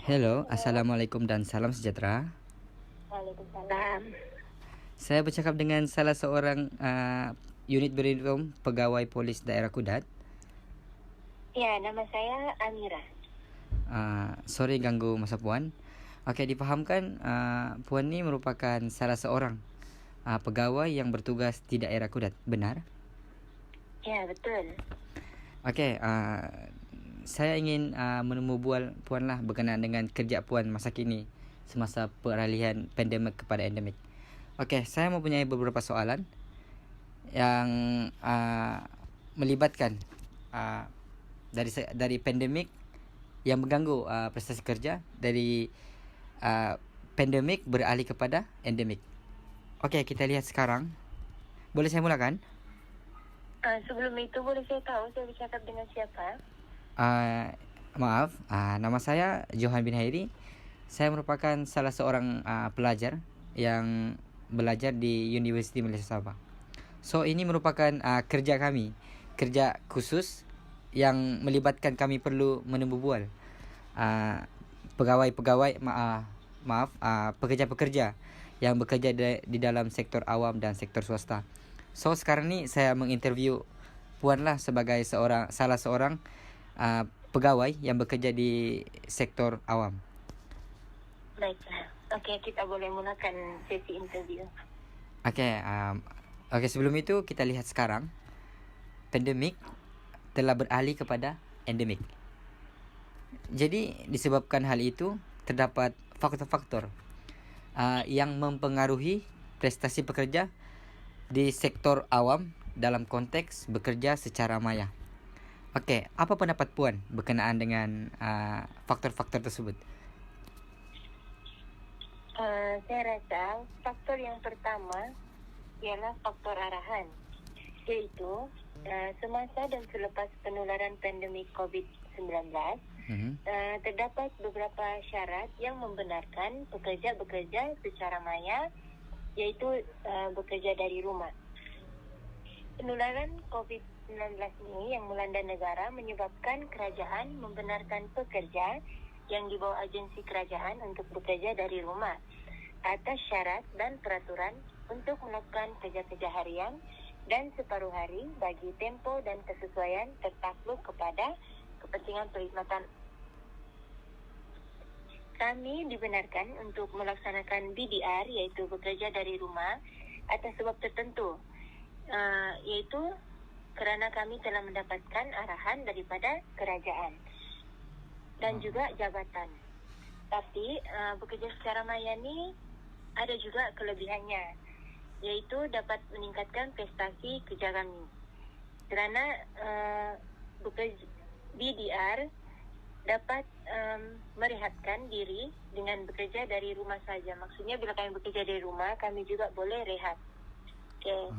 Hello, Assalamualaikum dan salam sejahtera. Waalaikumsalam. Saya bercakap dengan salah seorang unit berinom pegawai polis daerah Kudat. Ya, nama saya Amira. Sorry ganggu masa Puan. Okey, difahamkan Puan ni merupakan salah seorang pegawai yang bertugas di daerah Kudat, benar? Ya, betul. Okey, saya ingin menemu bual Puan lah berkenaan dengan kerja Puan masa kini semasa peralihan pandemik kepada endemik. Okey, saya mempunyai beberapa soalan yang melibatkan uh, dari pandemik yang mengganggu prestasi kerja, dari pandemik beralih kepada endemik. Okey, kita lihat sekarang. Boleh saya mulakan? Sebelum itu boleh saya tahu saya bercakap dengan siapa? Maaf, nama saya Johan bin Hairi. Saya merupakan salah seorang pelajar yang belajar di Universiti Malaysia Sabah. So ini merupakan kerja kami, kerja khusus yang melibatkan kami perlu menemu bual pegawai-pegawai pekerja-pekerja yang bekerja di dalam sektor awam dan sektor swasta. So sekarang ni saya menginterview Puan lah sebagai salah seorang pegawai yang bekerja di sektor awam. Baiklah. Okey, kita boleh mulakan sesi interview. Okey, sebelum itu kita lihat sekarang pandemik telah beralih kepada endemik. Jadi disebabkan hal itu terdapat faktor-faktor yang mempengaruhi prestasi pekerja di sektor awam dalam konteks bekerja secara maya. Okey, apa pendapat Puan berkenaan dengan faktor-faktor tersebut? Saya rasa faktor yang pertama ialah faktor arahan, iaitu semasa dan selepas penularan pandemik COVID-19, terdapat beberapa syarat yang membenarkan pekerja bekerja secara maya, iaitu bekerja dari rumah. Penularan COVID-19 ini yang melanda negara menyebabkan kerajaan membenarkan pekerja yang di bawah agensi kerajaan untuk bekerja dari rumah atas syarat dan peraturan untuk melakukan kerja-kerja harian dan separuh hari bagi tempo dan kesesuaian tertakluk kepada kepentingan perkhidmatan. Kami dibenarkan untuk melaksanakan BDR, iaitu bekerja dari rumah atas sebab tertentu, iaitu kerana kami telah mendapatkan arahan daripada kerajaan dan juga jabatan. Tapi bekerja secara maya ni ada juga kelebihannya, iaitu dapat meningkatkan prestasi kerja kami. Kerana bekerja BDR dapat merehatkan diri dengan bekerja dari rumah saja. Maksudnya bila kami bekerja dari rumah, kami juga boleh rehat. Okay.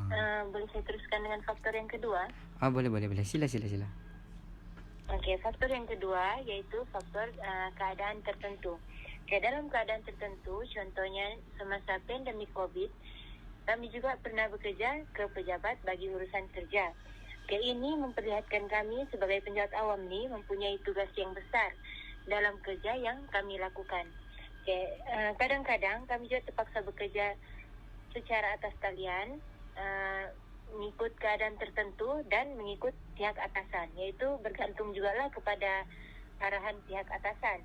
Boleh saya teruskan dengan faktor yang kedua? Boleh. Sila. Okey, faktor yang kedua iaitu faktor keadaan tertentu. Okay, dalam keadaan tertentu, contohnya semasa pandemik COVID, kami juga pernah bekerja ke pejabat bagi urusan kerja. Okay, ini memperlihatkan kami sebagai penjawat awam ni mempunyai tugas yang besar dalam kerja yang kami lakukan. Okay, kadang-kadang kami juga terpaksa bekerja secara atas talian, mengikut keadaan tertentu dan mengikut pihak atasan, iaitu bergantung jugalah kepada arahan pihak atasan.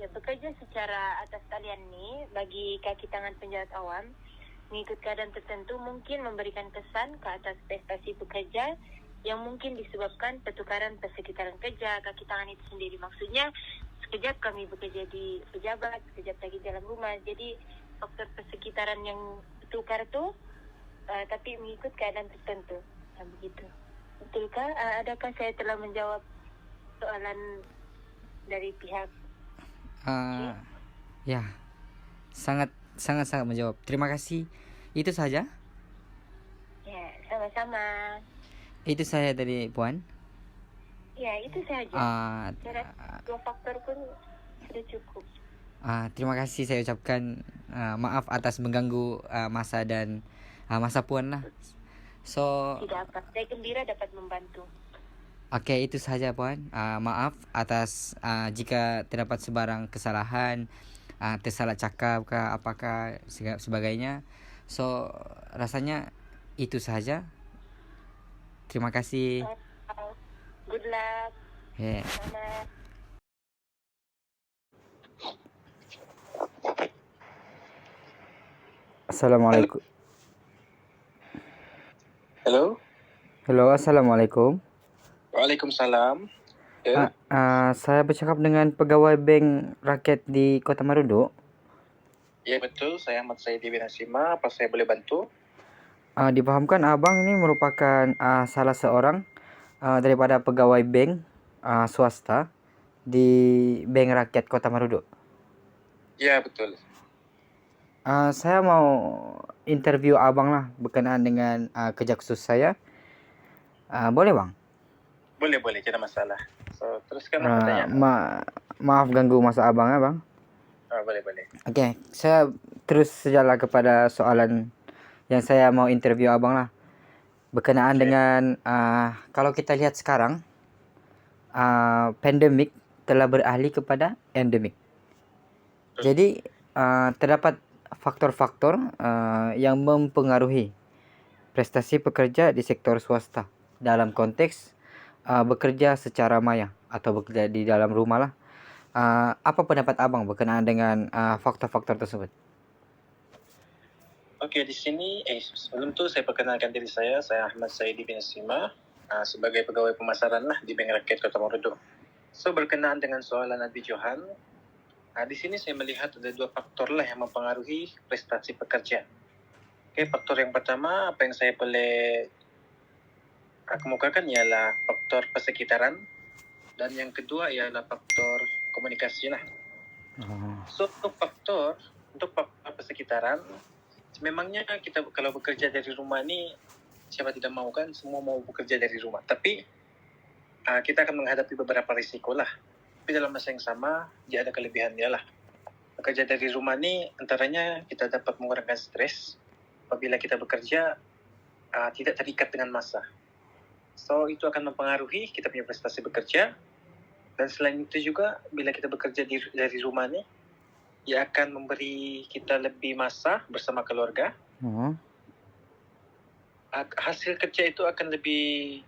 Ya, bekerja secara atas talian ni bagi kaki tangan penjawat awam mengikut keadaan tertentu mungkin memberikan kesan ke atas prestasi pekerja yang mungkin disebabkan pertukaran persekitaran kerja kaki tangan itu sendiri. Maksudnya sekejap kami bekerja di pejabat, sekejap lagi dalam rumah. Jadi faktor persekitaran yang bertukar tu tapi mengikut keadaan tertentu. Begitu. Betulkah? Adakah saya telah menjawab soalan dari pihak? Ya, sangat menjawab. Terima kasih. Itu saja? Ya, sama-sama. Itu saya dari Puan. Ya, itu saja. Saya rasa dua faktor pun sudah cukup. Terima kasih saya ucapkan. Maaf atas mengganggu masa Puan lah. So tidak apa. Saya gembira dapat membantu. Oke, itu saja Puan. Maaf atas jika terdapat sebarang kesalahan, tersalah cakap kah apakah sebagainya. So rasanya itu saja. Terima kasih. Good luck. Yeah. Selamat. Assalamualaikum. Halo. Halo, assalamualaikum. Waalaikumsalam. Ya. Saya bercakap dengan pegawai Bank Rakyat di Kota Marudu. Ya betul, saya Ahmad Saidi bin Hasima. Apa saya boleh bantu? Dipahamkan abang ini merupakan salah seorang daripada pegawai bank swasta di Bank Rakyat Kota Marudu. Ya betul. Saya mau interview abang lah berkenaan dengan kerja khusus saya. Boleh bang? Boleh, tidak masalah. So, teruskan pertanyaan. Maaf ganggu masa abang ya bang. Boleh. Oke, saya terus sajalah kepada soalan yang saya mau interview abang lah. Berkenaan dengan kalau kita lihat sekarang, pandemik telah beralih kepada endemik. Jadi terdapat faktor-faktor yang mempengaruhi prestasi pekerja di sektor swasta dalam konteks bekerja secara maya atau bekerja di dalam rumah lah. Apa pendapat abang berkenaan dengan faktor-faktor tersebut? Oke, di sini sebelum itu saya perkenalkan diri saya Ahmad Saidi bin Hasima sebagai pegawai pemasaran lah di Bank Rakyat Kota Marudu. So, berkenaan dengan soalan Nabi Johan, di sini saya melihat ada dua faktor lah yang mempengaruhi prestasi pekerja. Oke, faktor yang pertama apa yang saya boleh kemukakan ialah faktor persekitaran, dan yang kedua ialah faktor komunikasi lah. So untuk faktor persekitaran, memangnya kita kalau bekerja dari rumah ni siapa tidak mau kan, semua mau bekerja dari rumah. Tapi kita akan menghadapi beberapa risiko lah. Tapi dalam masa yang sama dia ada kelebihan dia lah. Bekerja dari rumah ni antaranya kita dapat mengurangkan stres apabila kita bekerja tidak terikat dengan masa. So itu akan mempengaruhi kita punya prestasi bekerja. Dan selain itu juga bila kita bekerja dari rumah ni, ia akan memberi kita lebih masa bersama keluarga. Hasil kerja itu akan lebih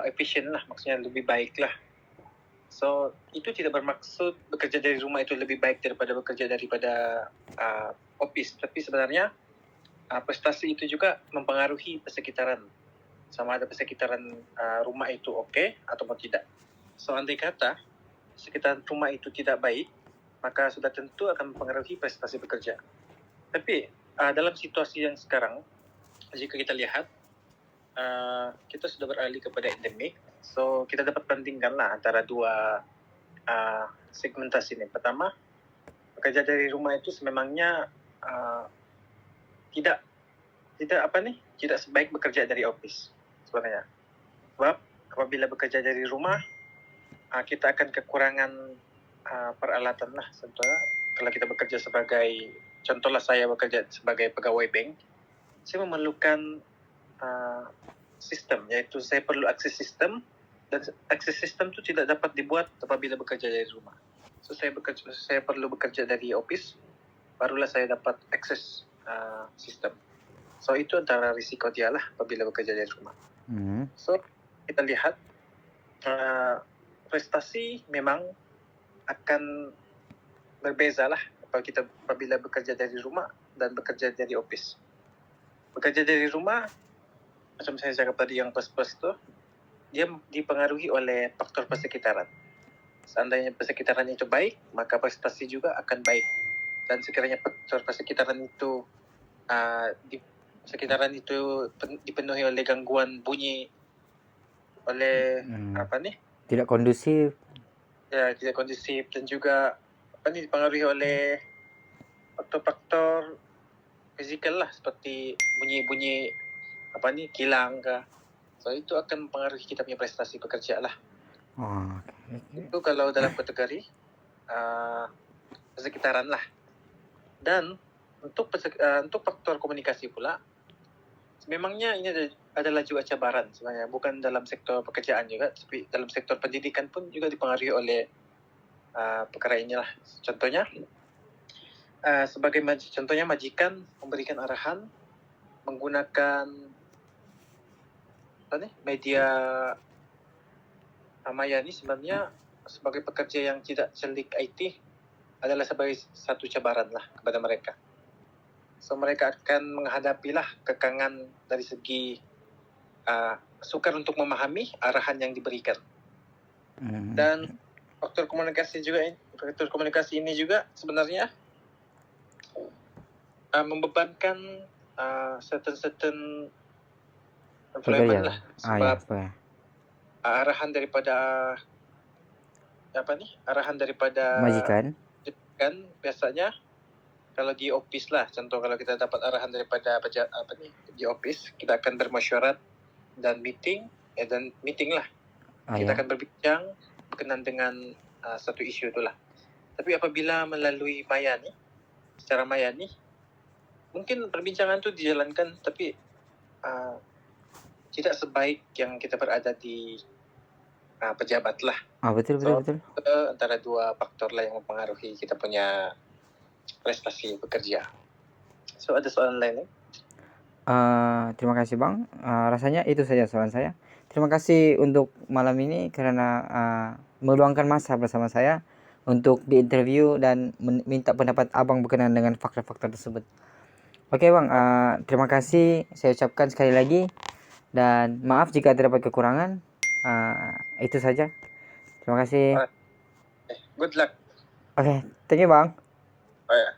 efisien lah, maksudnya lebih baik lah. So itu tidak bermaksud bekerja dari rumah itu lebih baik daripada bekerja daripada office. Tapi sebenarnya prestasi itu juga mempengaruhi persekitaran. Sama ada persekitaran rumah itu okey ataupun tidak. So andai kata sekitar rumah itu tidak baik, maka sudah tentu akan mempengaruhi prestasi bekerja. Tapi dalam situasi yang sekarang, jika kita lihat, kita sudah beralih kepada endemik. So kita dapat bandingkanlah antara dua segmentasi ini. Pertama, bekerja dari rumah itu sememangnya tidak sebaik bekerja dari office sebenarnya. Sebab apabila bekerja dari rumah, kita akan kekurangan peralatan lah. Contohnya kalau kita bekerja sebagai, contohlah saya bekerja sebagai pegawai bank, saya memerlukan sistem, iaitu saya perlu akses sistem, dan akses sistem itu tidak dapat dibuat apabila bekerja dari rumah. So saya perlu bekerja dari office, barulah saya dapat akses sistem. So itu antara risiko dia lah apabila bekerja dari rumah. So kita lihat prestasi memang akan berbeza lah apabila bekerja dari rumah dan bekerja dari office. Bekerja dari rumah, macam saya cakap tadi yang plus-plus tu, dia dipengaruhi oleh faktor persekitaran. Seandainya persekitaran itu baik, maka prestasi juga akan baik. Dan sekiranya faktor persekitaran itu dipenuhi oleh gangguan bunyi, oleh tidak kondusif. Ya, tidak kondusif, dan juga dipengaruhi oleh faktor-faktor fizikal lah, seperti bunyi-bunyi kilang ke. So itu akan mempengaruhi kita punya prestasi pekerja lah. Itu kalau dalam kategori persekitaran lah. Dan untuk faktor komunikasi pula, memangnya ini adalah juga cabaran sebenarnya, bukan dalam sektor pekerjaan juga, tapi dalam sektor pendidikan pun juga dipengaruhi oleh perkara inilah. Contohnya, contohnya majikan memberikan arahan menggunakan media maya ini sebenarnya sebagai pekerja yang tidak celik IT adalah sebagai satu cabaran lah kepada mereka. So mereka akan menghadapilah kekangan dari segi sukar untuk memahami arahan yang diberikan. Dan faktor komunikasi ini juga sebenarnya membebankan certain employment lah, sebab arahan daripada majikan kan biasanya kalau di office lah, contoh kalau kita dapat arahan daripada di office, kita akan bermesyuarat dan meeting lah. Kita akan berbincang berkenaan dengan satu isu itulah. Tapi apabila melalui secara maya nih, mungkin perbincangan itu dijalankan, tapi tidak sebaik yang kita berada di pejabat lah. Betul. Antara dua faktor lah yang mempengaruhi kita punya prestasi bekerja. So ada soalan lain? Terima kasih Bang. Rasanya itu saja soalan saya. Terima kasih untuk malam ini karena meluangkan masa bersama saya untuk diinterview dan minta pendapat Abang berkenaan dengan faktor-faktor tersebut. Oke Bang, terima kasih saya ucapkan sekali lagi dan maaf jika terdapat kekurangan. Itu saja. Terima kasih. Good luck. Oke, thank you Bang. Oh, ya.